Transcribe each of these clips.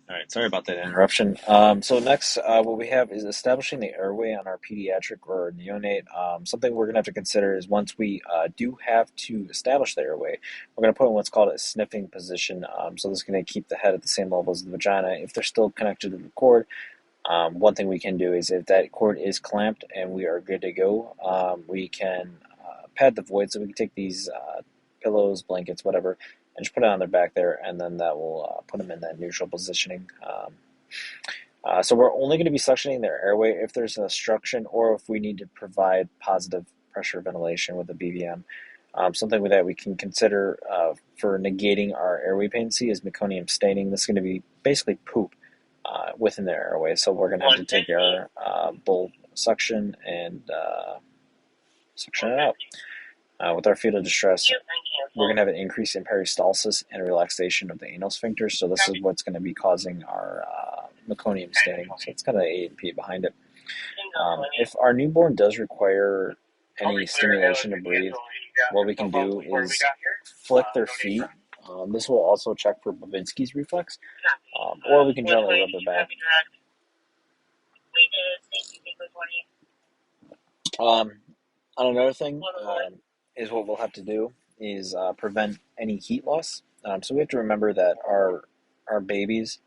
All right, sorry about that interruption. So next, what we have is establishing the airway on our pediatric or neonate. Something we're going to have to consider is once we do have to establish the airway, we're going to put in what's called a sniffing position. So this is going to keep the head at the same level as the vagina. If they're still connected to the cord, one thing we can do is if that cord is clamped and we are good to go, we can pad the void. So we can take these pillows, blankets, whatever, and just put it on their back there, and then that will put them in that neutral positioning. So we're only going to be suctioning their airway if there's an obstruction or if we need to provide positive pressure ventilation with a BVM. Something with that we can consider for negating our airway patency is meconium staining. This is going to be basically poop within their airway. So we're going to have to take our bull suction and suction it out. With our fetal distress, we're going to have an increase in peristalsis and relaxation of the anal sphincter. So this is what's going to be causing our meconium staining. So it's kind of the A and P behind it. If our newborn does require any stimulation to breathe, what we can do is flick their feet. This will also check for Babinski's reflex, or we can gently rub their back. Um, on another thing is what we'll have to do is prevent any heat loss. So we have to remember that our babies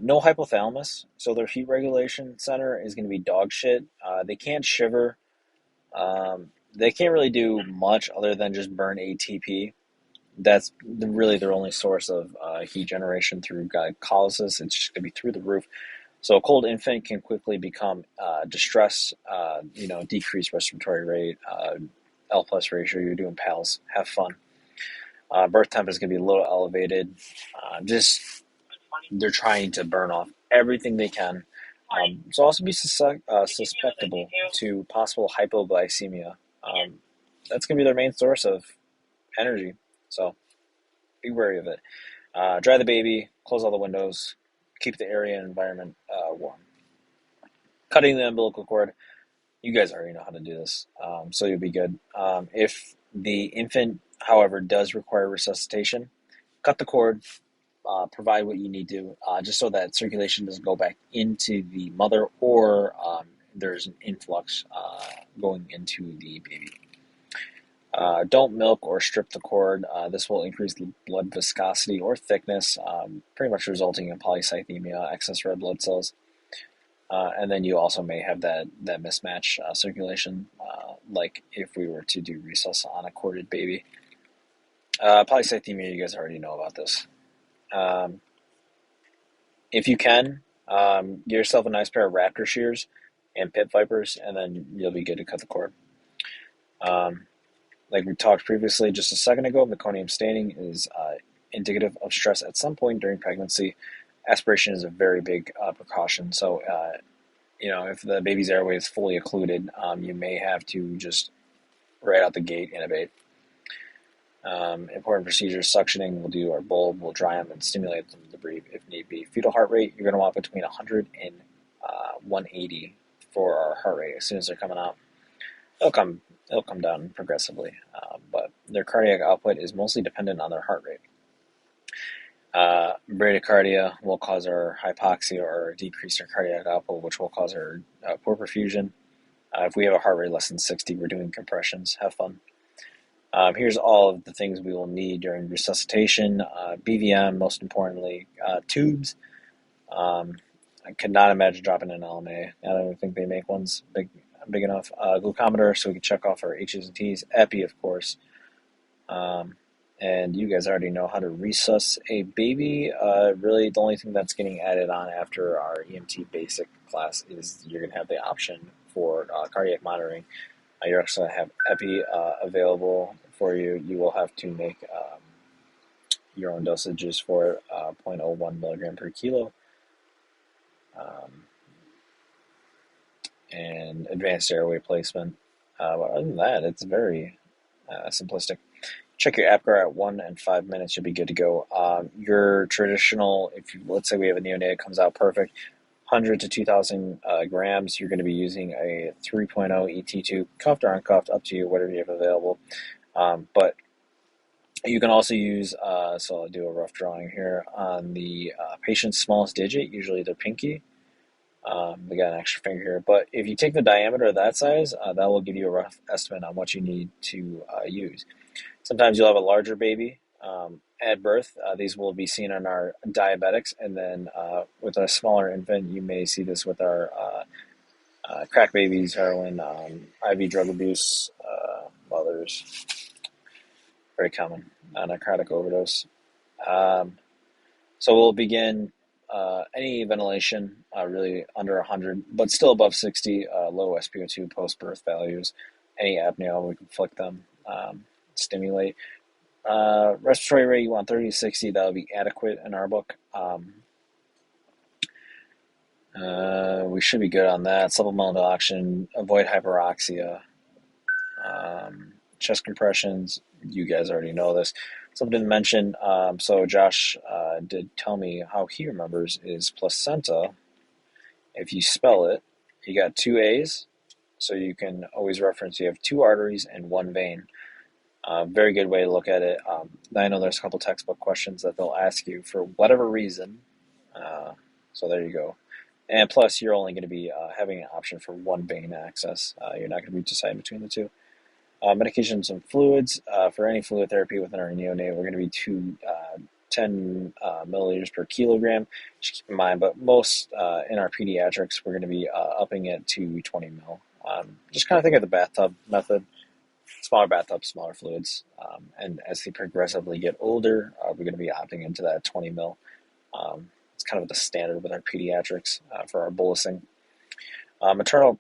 no hypothalamus, so their heat regulation center is going to be dog shit. They can't shiver. They can't really do much other than just burn ATP. That's really their only source of heat generation through glycolysis. It's just going to be through the roof. So a cold infant can quickly become distress, decreased respiratory rate, L plus ratio. You're doing PALS. Have fun. Birth temp is going to be a little elevated. Just they're trying to burn off everything they can. So also be susceptible to possible hypoglycemia. That's going to be their main source of energy. So be wary of it. Dry the baby, close all the windows, keep the area and environment warm. Cutting the umbilical cord, you guys already know how to do this, so you'll be good. If the infant, however, does require resuscitation, cut the cord, provide what you need to, just so that circulation doesn't go back into the mother or there's an influx going into the baby. Don't milk or strip the cord. This will increase the blood viscosity or thickness, pretty much resulting in polycythemia, excess red blood cells. And then you also may have that mismatch circulation, like if we were to do resus on a corded baby. Polycythemia, you guys already know about this. If you can, get yourself a nice pair of raptor shears and pit vipers, and then you'll be good to cut the cord. Like we talked previously just a second ago, meconium staining is indicative of stress at some point during pregnancy. Aspiration is a very big precaution. So, if the baby's airway is fully occluded, you may have to just right out the gate intubate. Important procedures: suctioning. We'll do our bulb. We'll dry them and stimulate them to breathe if need be. Fetal heart rate, you're going to want between 100 and 180 for our heart rate as soon as they're coming out. It'll come down progressively, but their cardiac output is mostly dependent on their heart rate. Bradycardia will cause our hypoxia or decrease our cardiac output, which will cause our poor perfusion. If we have a heart rate less than 60, we're doing compressions. Have fun. Here's all of the things we will need during resuscitation. BVM, most importantly, tubes. I could not imagine dropping an LMA. I don't even think they make ones big enough. Glucometer, so we can check off our H's and T's. Epi, of course. And you guys already know how to resus a baby. Really, the only thing that's getting added on after our EMT basic class is you're going to have the option for cardiac monitoring. You're also going to have Epi available for you. You will have to make your own dosages for 0.01 milligram per kilo. And advanced airway placement. But other than that, it's very simplistic. Check your APGAR at 1 and 5 minutes. You'll be good to go. Your traditional, let's say we have a neonate, comes out perfect, 100 to 2,000 grams. You're going to be using a 3.0 ET tube, cuffed or uncuffed, up to you, whatever you have available. But You can also use, so I'll do a rough drawing here on the patient's smallest digit, usually their pinky. They got an extra finger here, but if you take the diameter of that size, that will give you a rough estimate on what you need to use. Sometimes you'll have a larger baby at birth. These will be seen in our diabetics, and then with a smaller infant, you may see this with our crack babies, heroin, IV drug abuse, mothers, very common, narcotic overdose. Um, so we'll begin any ventilation really under 100, but still above 60, low SpO2 post-birth values. Any apnea, we can flick them, stimulate. Respiratory rate, you want 30 to 60, that would be adequate in our book. We should be good on that. Supplemental oxygen, avoid hyperoxia. Chest compressions, you guys already know this. Something to mention, so Josh did tell me how he remembers is placenta. If you spell it, you got two A's, so you can always reference you have two arteries and one vein. Very good way to look at it. I know there's a couple textbook questions that they'll ask you for whatever reason. Uh, so there you go. And plus, you're only going to be having an option for one vein access. You're not going to be deciding between the two. Medications and fluids. For any fluid therapy within our neonate, we're going to be 10 milliliters per kilogram. Just keep in mind, but most in our pediatrics, we're going to be upping it to 20 mil. Just kind of think of the bathtub method. Smaller bathtub, smaller fluids. And as they progressively get older, we're going to be opting into that 20 mil. It's kind of the standard with our pediatrics for our bolusing. Maternal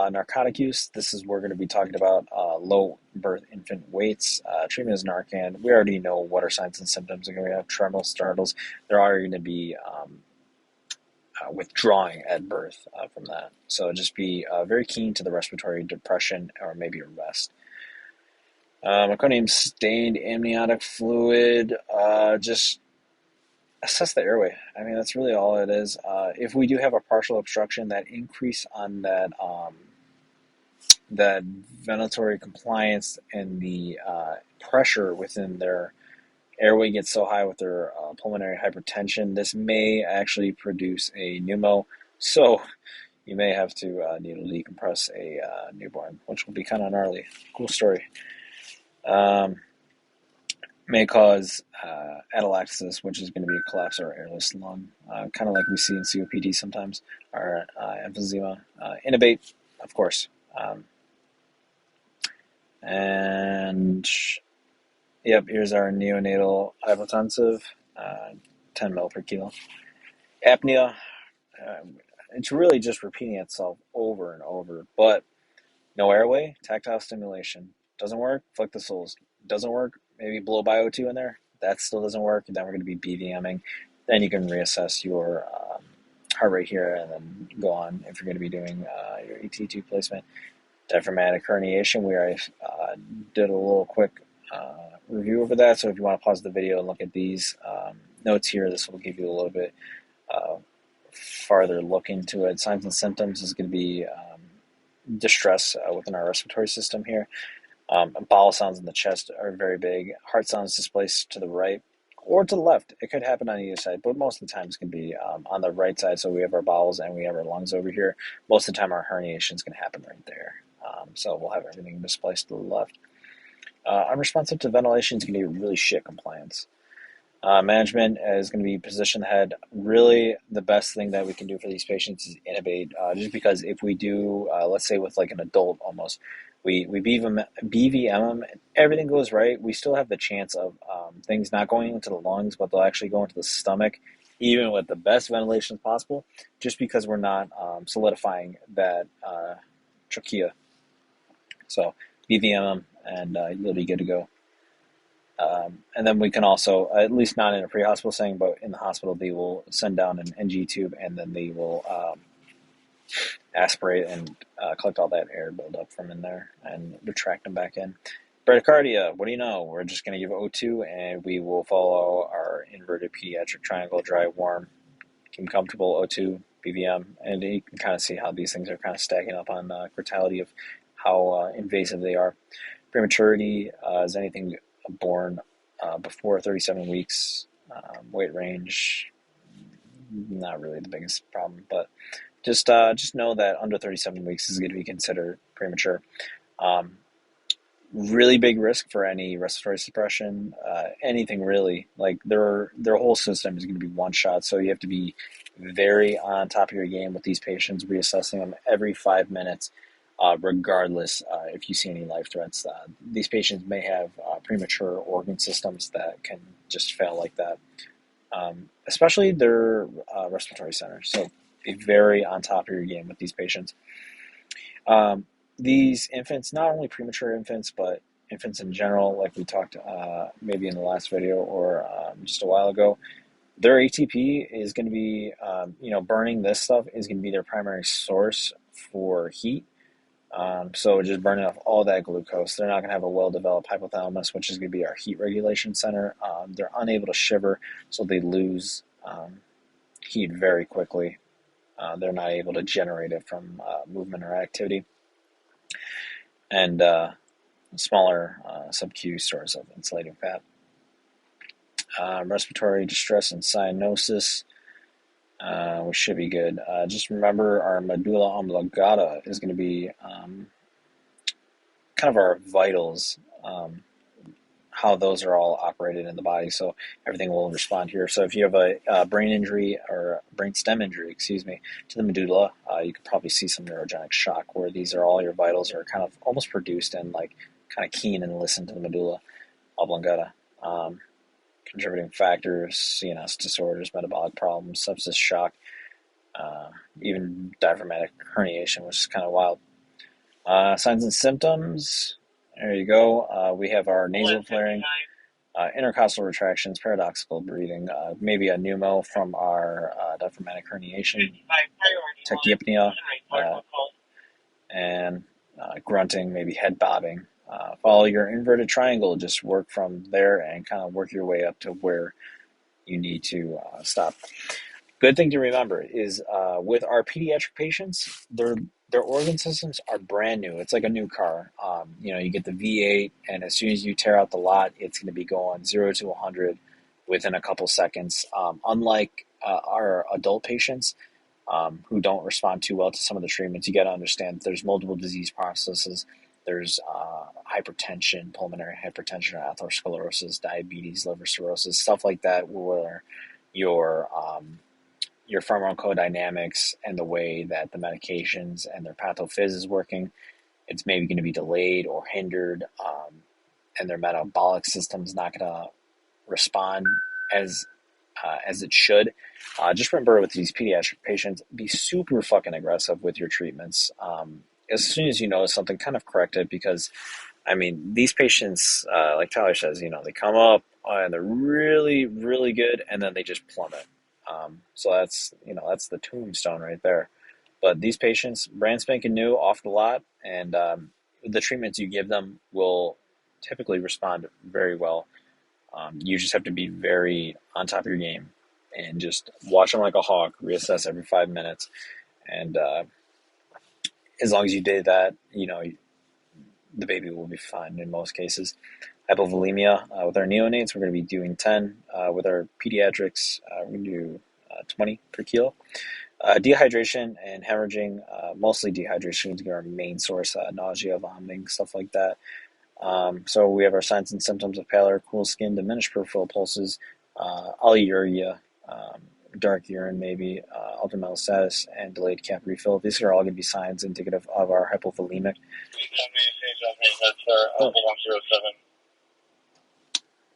narcotic use. This is we're going to be talking about low birth infant weights. Treatment is Narcan. We already know what our signs and symptoms are going to have. Tremors, startles. There are going to be withdrawing at birth from that. So just be very keen to the respiratory depression or maybe arrest. Meconium stained amniotic fluid. Just assess the airway. I mean, that's really all it is. If we do have a partial obstruction, that increase on that ventilatory compliance and the pressure within their airway gets so high with their pulmonary hypertension, this may actually produce a pneumo. So you may have to needle decompress a newborn, which will be kind of gnarly. Cool story. May cause atelectasis, which is going to be a collapse of our airless lung, kind of like we see in COPD sometimes, or emphysema. Intubate, of course. And yep, here's our neonatal hypotensive, 10 mil per kilo. Apnea, uh, it's really just repeating itself over and over, but no airway, tactile stimulation. Doesn't work, flick the soles. Doesn't work, maybe blow by O2 in there. That still doesn't work, and then we're going to be BVMing. Then you can reassess your heart rate here and then go on if you're going to be doing your ET2 placement. Diaphragmatic herniation, we already did a little quick review over that, so if you want to pause the video and look at these notes here, this will give you a little bit farther look into it. Signs and symptoms is going to be distress within our respiratory system here. Bowel sounds in the chest are very big. Heart sounds displaced to the right or to the left. It could happen on either side, but most of the time it's going to be on the right side. So we have our bowels and we have our lungs over here. Most of the time our herniation is going to happen right there. So we'll have everything displaced to the left. Unresponsive to ventilation is going to be really shit compliance. Management is going to be position the head. Really, the best thing that we can do for these patients is intubate. Just because if we do, let's say with like an adult almost, we BVM them, and everything goes right, we still have the chance of things not going into the lungs, but they'll actually go into the stomach, even with the best ventilation possible, just because we're not solidifying that trachea. So BVM them, and you'll be good to go. And then we can also, at least not in a pre-hospital setting, but in the hospital, they will send down an NG tube and then they will aspirate and collect all that air buildup from in there and retract them back in. Bradycardia, what do you know? We're just going to give O2 and we will follow our inverted pediatric triangle, dry, warm, keep them comfortable, O2, BVM, and you can kind of see how these things are kind of stacking up on criticality of how invasive they are. Prematurity is anything born before 37 weeks. Weight range, not really the biggest problem, but just know that under 37 weeks is going to be considered premature. Um, really big risk for any respiratory suppression, anything really. Like their whole system is going to be one shot, so you have to be very on top of your game with these patients, reassessing them every 5 minutes, regardless if you see any life threats. These patients may have premature organ systems that can just fail like that, especially their respiratory center. So be very on top of your game with these patients. Um, these infants, not only premature infants, but infants in general, like we talked maybe in the last video or just a while ago, their ATP is going to be, burning this stuff is going to be their primary source for heat. So just burning off all that glucose. They're not going to have a well-developed hypothalamus, which is going to be our heat regulation center. They're unable to shiver, so they lose heat very quickly. They're not able to generate it from movement or activity. And smaller sub-Q stores of insulating fat. Respiratory distress and cyanosis, we should be good. Just remember our medulla oblongata is going to be kind of our vitals, how those are all operated in the body. So everything will respond here. So if you have a brain injury or brain stem injury, excuse me, to the medulla, you could probably see some neurogenic shock where these are all your vitals are kind of almost produced and like kind of keen and listen to the medulla oblongata. Contributing factors, CNS disorders, metabolic problems, sepsis, shock, even diaphragmatic herniation, which is kind of wild. Signs and symptoms. There you go. We have our nasal flaring, intercostal retractions, paradoxical breathing, maybe a pneumo from our diaphragmatic herniation, tachypnea, and grunting, maybe head bobbing. Follow your inverted triangle. Just work from there and kind of work your way up to where you need to stop. Good thing to remember is with our pediatric patients, their organ systems are brand new. It's like a new car. You get the V8, and as soon as you tear out the lot, it's going to be going 0 to 100 within a couple seconds. Unlike our adult patients who don't respond too well to some of the treatments, you got to understand that there's multiple disease processes. There's hypertension, pulmonary hypertension, or atherosclerosis, diabetes, liver cirrhosis, stuff like that, where your pharmacodynamics and the way that the medications and their pathophys is working, it's maybe going to be delayed or hindered, and their metabolic system's not going to respond as it should. Just remember with these pediatric patients, be super fucking aggressive with your treatments. As soon as you notice something, kind of correct it, because these patients, like Tyler says, they come up and they're really, really good, and then they just plummet. So that's the tombstone right there. But these patients, brand spanking new, off the lot, and the treatments you give them will typically respond very well. You just have to be very on top of your game and just watch them like a hawk, reassess every 5 minutes. And as long as you did that, the baby will be fine in most cases. Hypovolemia, with our neonates, we're going to be doing 10. With our pediatrics, we're going to do 20 per kilo. Dehydration and hemorrhaging, mostly dehydration is our main source, nausea, vomiting, stuff like that. So we have our signs and symptoms of pallor, cool skin, diminished peripheral pulses, oliguria, dark urine maybe, altered mental status, and delayed cap refill. These are all going to be signs indicative of our hypovolemic.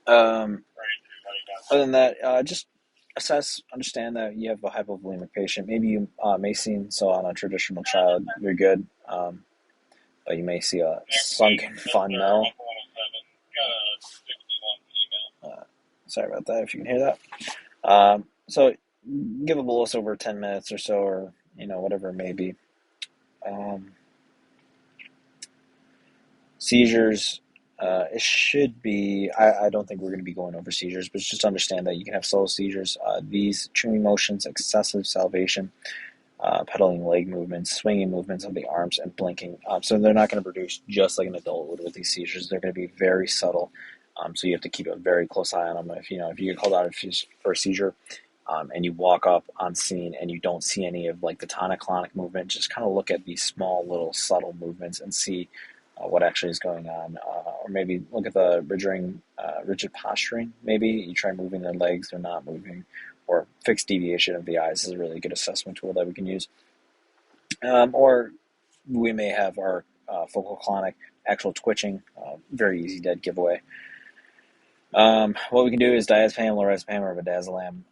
Other than that, just understand that you have a hypovolemic patient. Maybe you may see, so on a traditional child, you're good, but you may see a sunken fun male. Sorry about that, if you can hear that. So give a bolus over 10 minutes or so, or whatever it may be. Seizures, it should be, I don't think we're going to be going over seizures, but just understand that you can have slow seizures. These chewing motions, excessive salivation, pedaling leg movements, swinging movements of the arms, and blinking. So they're not going to produce just like an adult would with these seizures. They're going to be very subtle. So you have to keep a very close eye on them. If you get called out for a seizure, and you walk up on scene and you don't see any of like the tonic-clonic movement, just kind of look at these small little subtle movements and see what actually is going on, or maybe look at the rigid posturing. Maybe you try moving their legs, they're not moving, or fixed deviation of the eyes is a really good assessment tool that we can use. Or we may have our focal clonic actual twitching, very easy dead giveaway. What we can do is diazepam, lorazepam, or midazolam.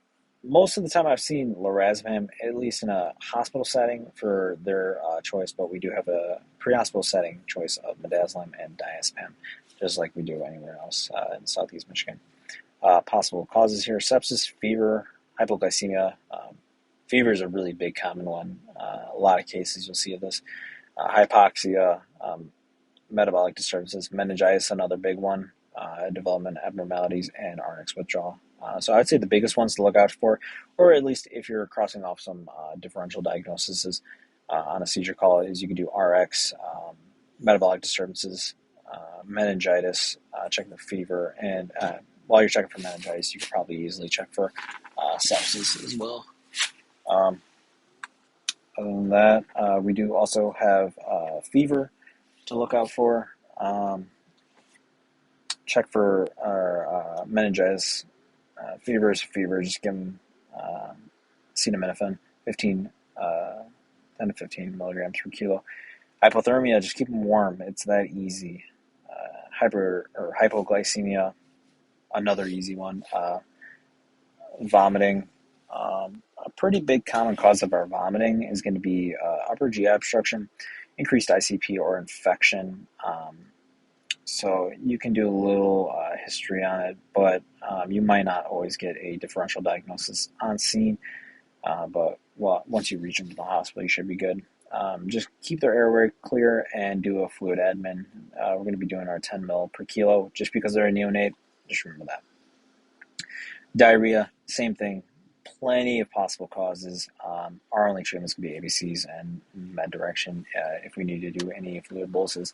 Most of the time I've seen lorazepam, at least in a hospital setting, for their choice, but we do have a pre-hospital setting choice of midazolam and diazepam, just like we do anywhere else in Southeast Michigan. Possible causes here: sepsis, fever, hypoglycemia. Fever is a really big common one. A lot of cases you'll see of this. Hypoxia, metabolic disturbances, meningitis, another big one, development abnormalities, and RX withdrawal. So I'd say the biggest ones to look out for, or at least if you're crossing off some differential diagnoses on a seizure call, is you can do RX, metabolic disturbances, meningitis, check for fever, and while you're checking for meningitis, you could probably easily check for sepsis as well. Other than that, we do also have fever to look out for. Check for our meningitis. Fever is fever. Just give them acetaminophen, 10 to 15 milligrams per kilo. Hypothermia, just keep them warm. It's that easy. Hypoglycemia, another easy one. Vomiting. A pretty big common cause of our vomiting is going to be upper GI obstruction, increased ICP, or infection. So you can do a little history on it, but you might not always get a differential diagnosis on scene. But once you reach them to the hospital, you should be good. Just keep their airway clear and do a fluid admin. We're going to be doing our 10 mil per kilo just because they're a neonate. Just remember that. Diarrhea, same thing. Plenty of possible causes. Our only treatments can be ABCs and med direction if we need to do any fluid boluses.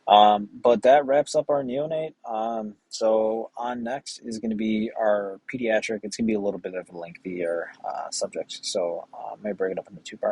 But that wraps up our neonate. So on next is going to be our pediatric. It's going to be a little bit of a lengthier subject, so I may break it up into two parts.